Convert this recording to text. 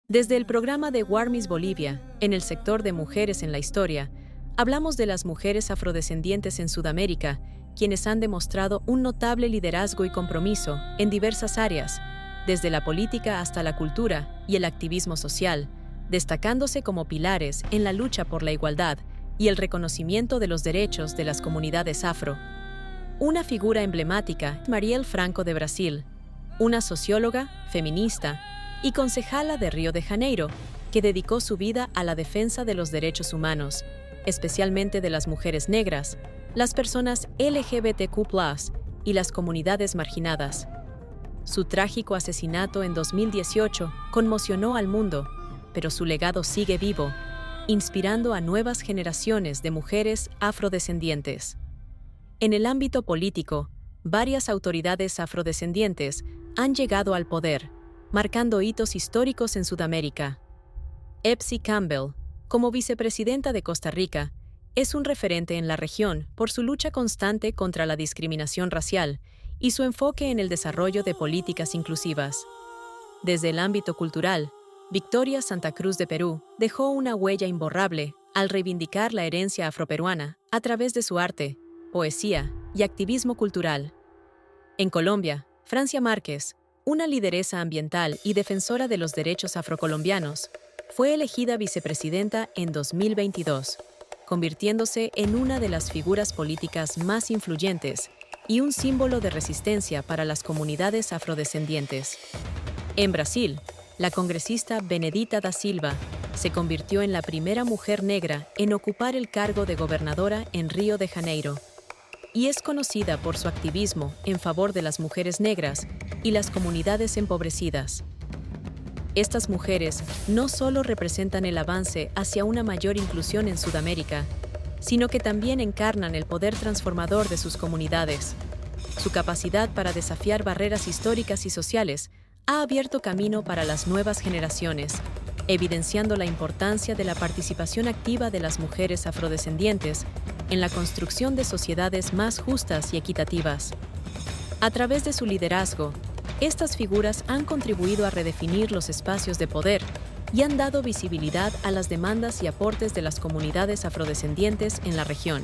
Desde el programa de Warmis Bolivia, en el sector de Mujeres en la Historia, hablamos de las mujeres afrodescendientes en Sudamérica, quienes han demostrado un notable liderazgo y compromiso en diversas áreas, desde la política hasta la cultura y el activismo social, destacándose como pilares en la lucha por la igualdad y el reconocimiento de los derechos de las comunidades afro. Una figura emblemática, Marielle Franco de Brasil, una socióloga, feminista y concejala de Río de Janeiro, que dedicó su vida a la defensa de los derechos humanos, especialmente de las mujeres negras, las personas LGBTQ+, y las comunidades marginadas. Su trágico asesinato en 2018 conmocionó al mundo, pero su legado sigue vivo, inspirando a nuevas generaciones de mujeres afrodescendientes. En el ámbito político, varias autoridades afrodescendientes han llegado al poder, marcando hitos históricos en Sudamérica. Epsie Campbell, como vicepresidenta de Costa Rica, es un referente en la región por su lucha constante contra la discriminación racial y su enfoque en el desarrollo de políticas inclusivas. Desde el ámbito cultural, Victoria Santa Cruz de Perú dejó una huella imborrable al reivindicar la herencia afroperuana a través de su arte, poesía y activismo cultural. En Colombia, Francia Márquez, una lideresa ambiental y defensora de los derechos afrocolombianos, fue elegida vicepresidenta en 2022, convirtiéndose en una de las figuras políticas más influyentes y un símbolo de resistencia para las comunidades afrodescendientes. En Brasil, la congresista Benedita da Silva se convirtió en la primera mujer negra en ocupar el cargo de gobernadora en Río de Janeiro, y es conocida por su activismo en favor de las mujeres negras y las comunidades empobrecidas. Estas mujeres no solo representan el avance hacia una mayor inclusión en Sudamérica, sino que también encarnan el poder transformador de sus comunidades. Su capacidad para desafiar barreras históricas y sociales ha abierto camino para las nuevas generaciones, evidenciando la importancia de la participación activa de las mujeres afrodescendientes en la construcción de sociedades más justas y equitativas. A través de su liderazgo, estas figuras han contribuido a redefinir los espacios de poder y han dado visibilidad a las demandas y aportes de las comunidades afrodescendientes en la región.